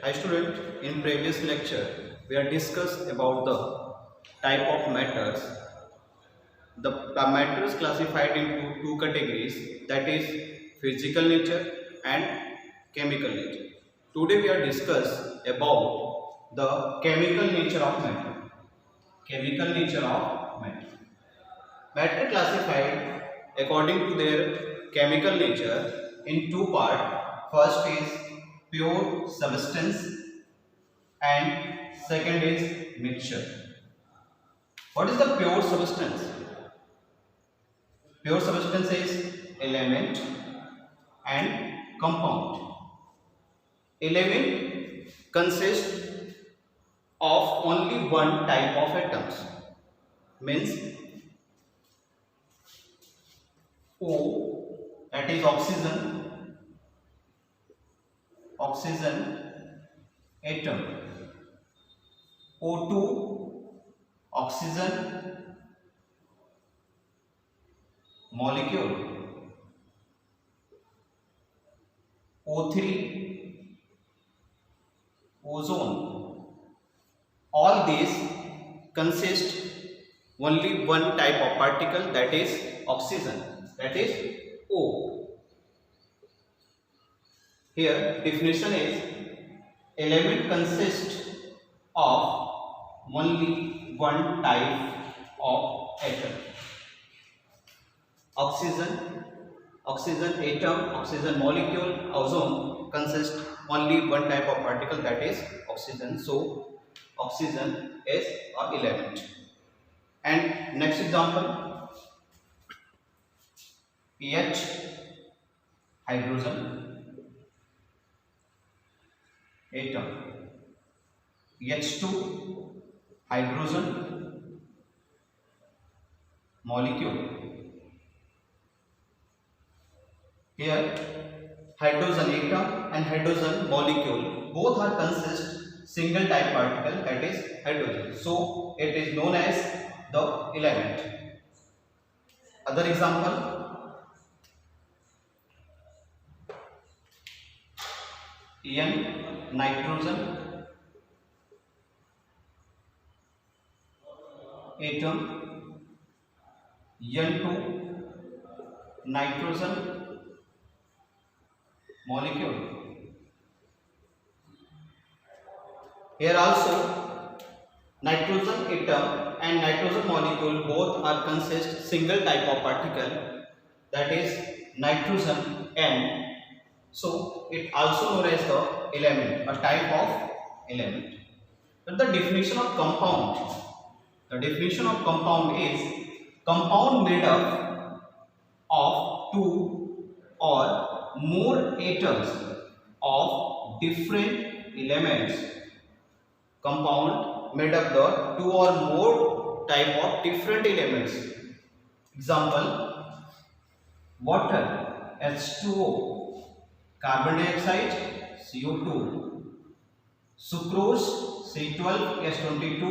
Hi student, in previous lecture we have discussed about the type of matters. The matters classified into two categories, that is physical nature and chemical nature. Today we are discuss about the chemical nature of matter. Chemical nature of matter. Matter classified according to their chemical nature in two parts. First is pure substance and second is mixture. What is the pure substance? Pure substance is element and compound. Element consists of only one type of atoms, means O, that is oxygen atom. O2 oxygen molecule. O3 ozone. All these consist only one type of particle, that is oxygen, that is O. Here definition is element consists of only one type of atom. Oxygen atom, oxygen molecule, ozone consists only one type of particle, that is oxygen. So oxygen is an element. And next example, H hydrogen atom, H2 hydrogen molecule. Here hydrogen atom and hydrogen molecule both are consist single type particle, that is hydrogen. So it is known as the element. Other example, N nitrogen atom, N2 nitrogen molecule. Here also nitrogen atom and nitrogen molecule both are consist single type of particle, that is nitrogen N. So it also known as the element, a type of element. But the definition of compound. The definition of compound is compound made up of two or more atoms of different elements. Compound made up the two or more type of different elements. Example, water H2O, carbon dioxide CO2, sucrose C12H22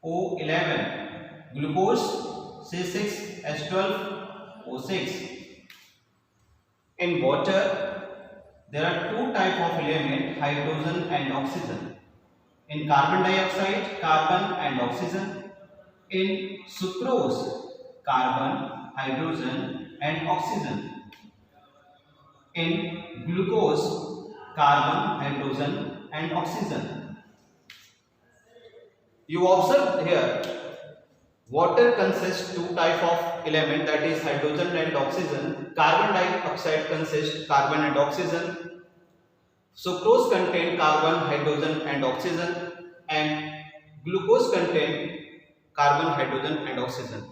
O11, glucose C6H12O6. In water there are two type of element, hydrogen and oxygen. In carbon dioxide, carbon and oxygen. In sucrose, carbon, hydrogen and oxygen. In glucose, carbon, hydrogen and oxygen. You observe here, water consists two type of element, that is hydrogen and oxygen. Carbon dioxide consists carbon and oxygen. Sucrose contain carbon, hydrogen and oxygen, and glucose contain carbon, hydrogen and oxygen.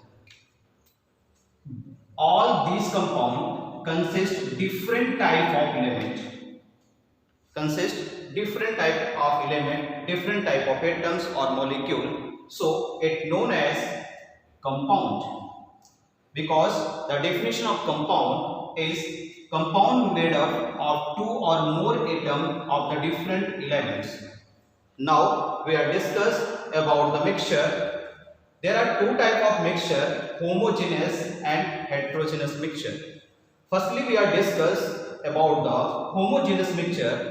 All these compounds consist different type of element. Different type of element, different type of atoms or molecule. So it known as compound, because the definition of compound is compound made up of two or more atoms of the different elements. Now we are discuss about the mixture. There are two type of mixture, homogeneous and heterogeneous mixture. Firstly we are discuss about the homogeneous mixture.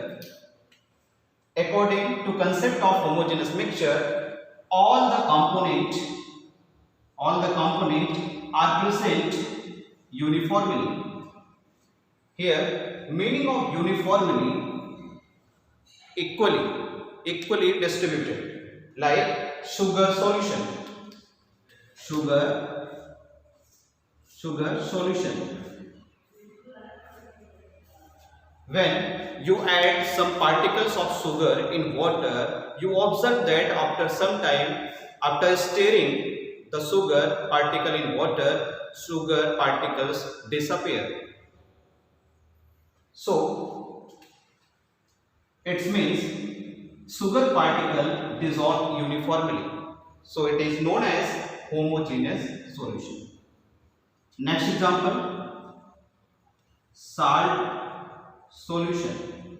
According to concept of homogeneous mixture, all the component are present uniformly. Here, meaning of uniformly, equally distributed, like sugar solution. Sugar solution. When you add some particles of sugar in water, you observe that after some time, after stirring the sugar particle in water, sugar particles disappear. So, it means sugar particle dissolve uniformly. So, it is known as homogeneous solution. Next example, salt solution.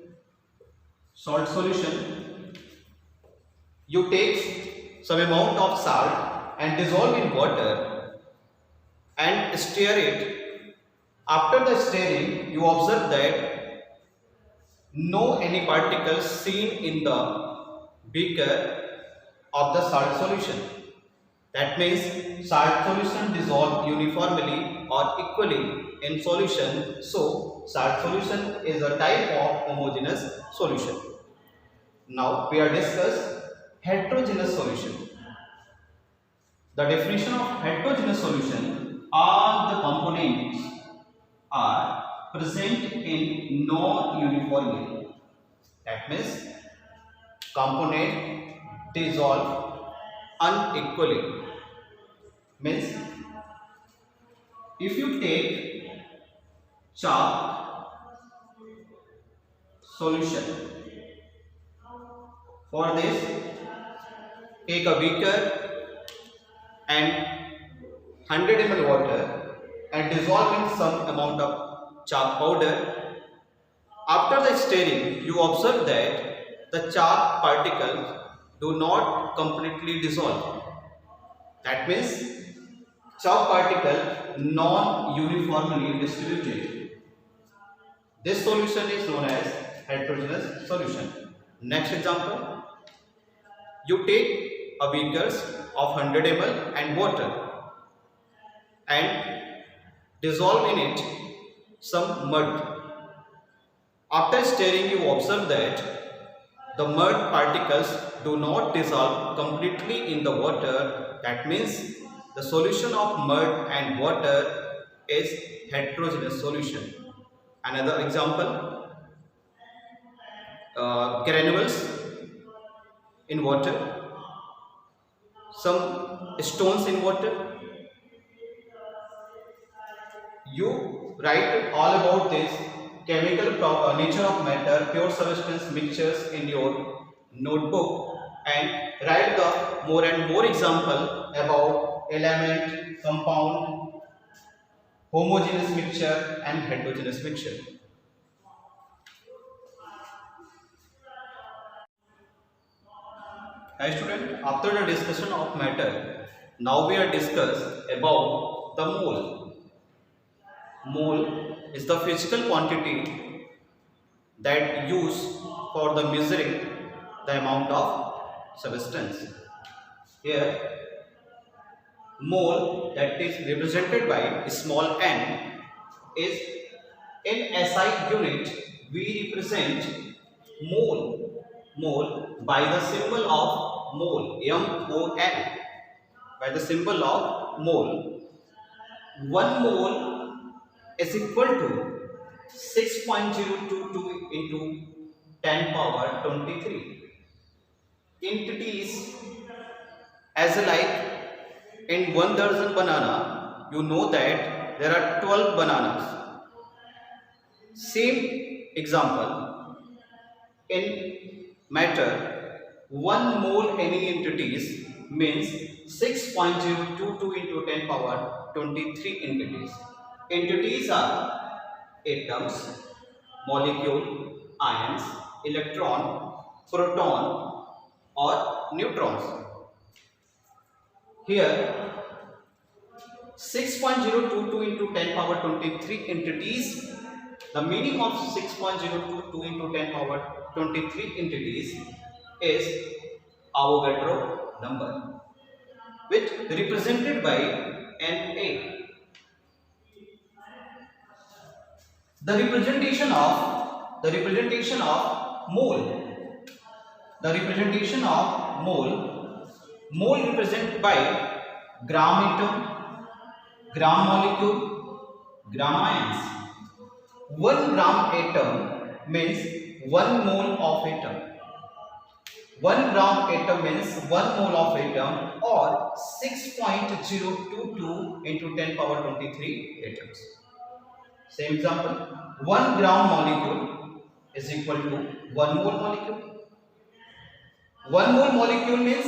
Salt solution, you take some amount of salt and dissolve in water and stir it. After the stirring, you observe that no any particles seen in the beaker of the salt solution. That means salt solution dissolve uniformly or equally in solution. So salt solution is a type of homogeneous solution. Now we are discuss heterogeneous solution. The definition of heterogeneous solution: all the components are present in non-uniformly. That means component dissolve unequally. Means if you take chalk solution, for this take a beaker and 100 ml water and dissolve in some amount of chalk powder. After the stirring, you observe that the chalk particles do not completely dissolve. That means chalk particle non-uniformly distributed. This solution is known as heterogeneous solution. Next example, you take a beakers of 100 ml and water and dissolve in it some mud. After stirring, you observe that the mud particles do not dissolve completely in the water. That means the solution of mud and water is heterogeneous solution. Another example, granules in water, some stones in water. You write all about this chemical nature of matter, pure substance mixtures in your notebook and write the more and more example about element, compound, homogeneous mixture and heterogeneous mixture. Hi student, after the discussion of matter, now we are discuss about the mole. Mole is the physical quantity that used for the measuring the amount of substance. Here, mole that is represented by small n is in SI unit. We represent mole by the symbol of mole, MOL, by the symbol of mole. 1 mole is equal to 6.022 into 10 power 23. Entities as like in 1 dozen banana, you know that there are 12 bananas. Same example, in matter, 1 mole any entities means 6.022 into 10 power 23 entities. Entities are atoms, molecule, ions, electron, proton or neutrons. Here 6.022 into 10 power 23 entities The meaning of 6.022 into 10 power 23 entities is Avogadro number, which represented by Na. The representation of mole. The representation of mole represented by gram atom, gram molecule, gram ions. 1 gram atom means 1 mole of atom. 1 gram atom means 1 mole of atom, or 6.022 into 10 power 23 atoms. Same example, 1 gram molecule is equal to 1 mole molecule. 1 mole molecule means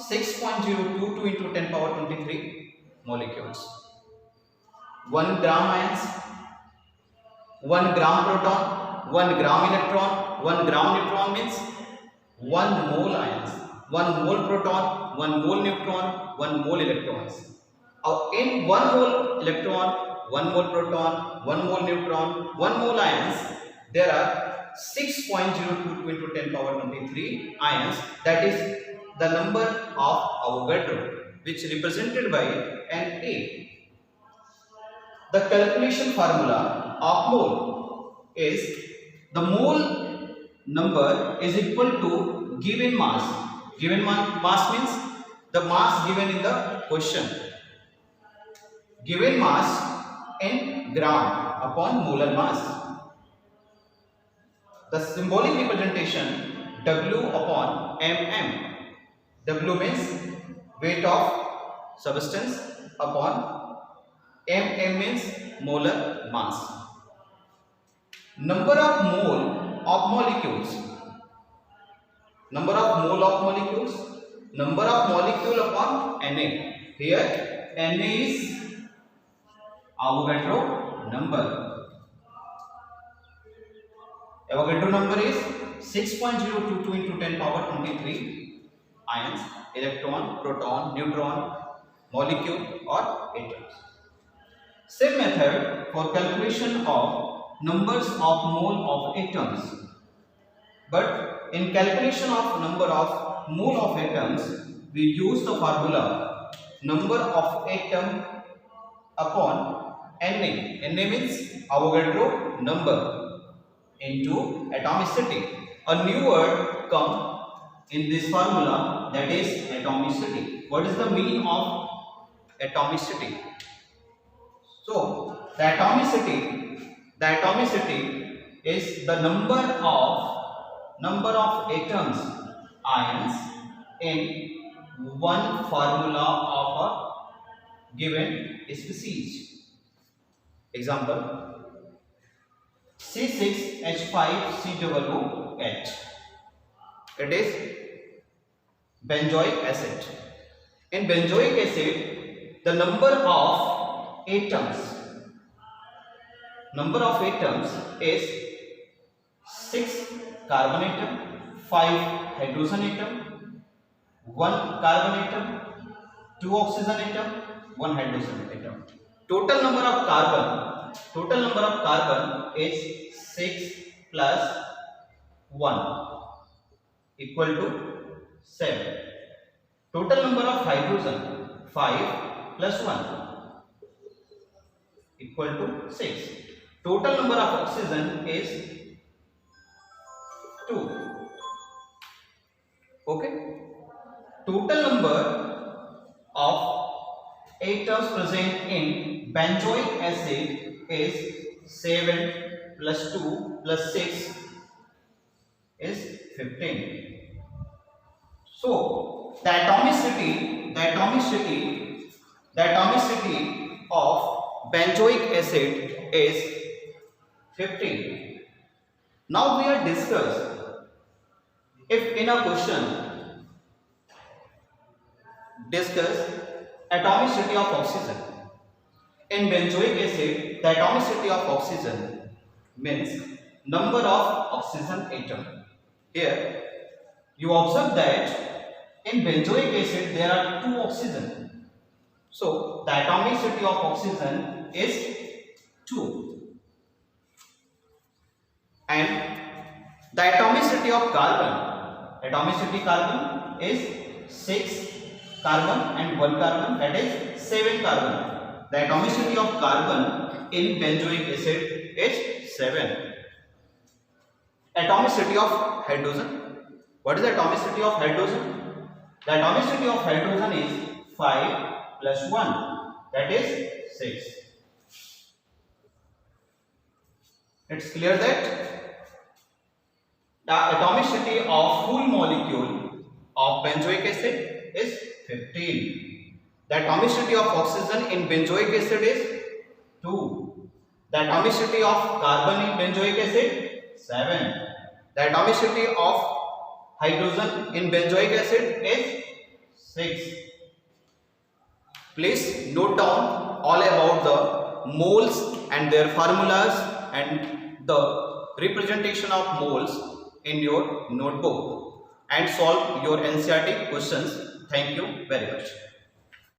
6.022 into 10 power 23 molecules. 1 gram ions, 1 gram proton, 1 gram electron, 1 gram neutron means 1 mole ions, 1 mole proton, 1 mole neutron, 1 mole electrons. In 1 mole electron, 1 mole proton, 1 mole neutron, 1 mole ions, there are 6.022 into 10 power 23 ions. That is the number of Avogadro, which represented by Na. The calculation formula of mole is the mole number is equal to given mass. Given mass means the mass given in the question. Given mass in gram upon molar mass. The symbolic representation W upon mm. W means weight of substance upon mm means molar mass. Number of mole of molecules. Number of mole of molecules. Number of molecule upon Na. Here Na is Avogadro number. Avogadro number is 6.022 into 10 power 23 ions, electron, proton, neutron, molecule or atoms. Same method for calculation of numbers of mole of atoms. But in calculation of number of mole of atoms, we use the formula number of atom upon Na. Na means Avogadro number into atomicity. A new word come in this formula, that is atomicity. What is the meaning of atomicity? So the atomicity is the number of atoms, ions in one formula of a given species. Example, C6H5COOH. It is benzoic acid. In benzoic acid, the number of atoms is 6 carbon atom, 5 hydrogen atom, 1 carbon atom, 2 oxygen atom, 1 hydrogen atom. Total number of carbon is 6 plus 1 equal to 7. Total number of hydrogen 5 plus 1 equal to 6. Total number of oxygen is 2. Okay. Total number of atoms present in benzoic acid is 7 plus 2 plus 6 is 15. So the atomicity of benzoic acid is 15. Now we are discuss if in a question discuss atomicity of oxygen. In benzoic acid, the atomicity of oxygen means number of oxygen atom. Here you observe that in benzoic acid there are 2 oxygen. So the atomicity of oxygen is 2. And the atomicity of carbon is 6 carbon and 1 carbon, that is 7 carbon. The atomicity of carbon in benzoic acid is 7. Atomicity of hydrogen. What is the atomicity of hydrogen? The atomicity of hydrogen is 5 plus 1, that is 6. It's clear that the atomicity of full molecule of benzoic acid is 15. The atomicity of oxygen in benzoic acid is 2. The atomicity of carbon in benzoic acid 7. The atomicity of hydrogen in benzoic acid is 6. Please note down all about the moles and their formulas and the representation of moles in your notebook and solve your NCERT questions. Thank you very much.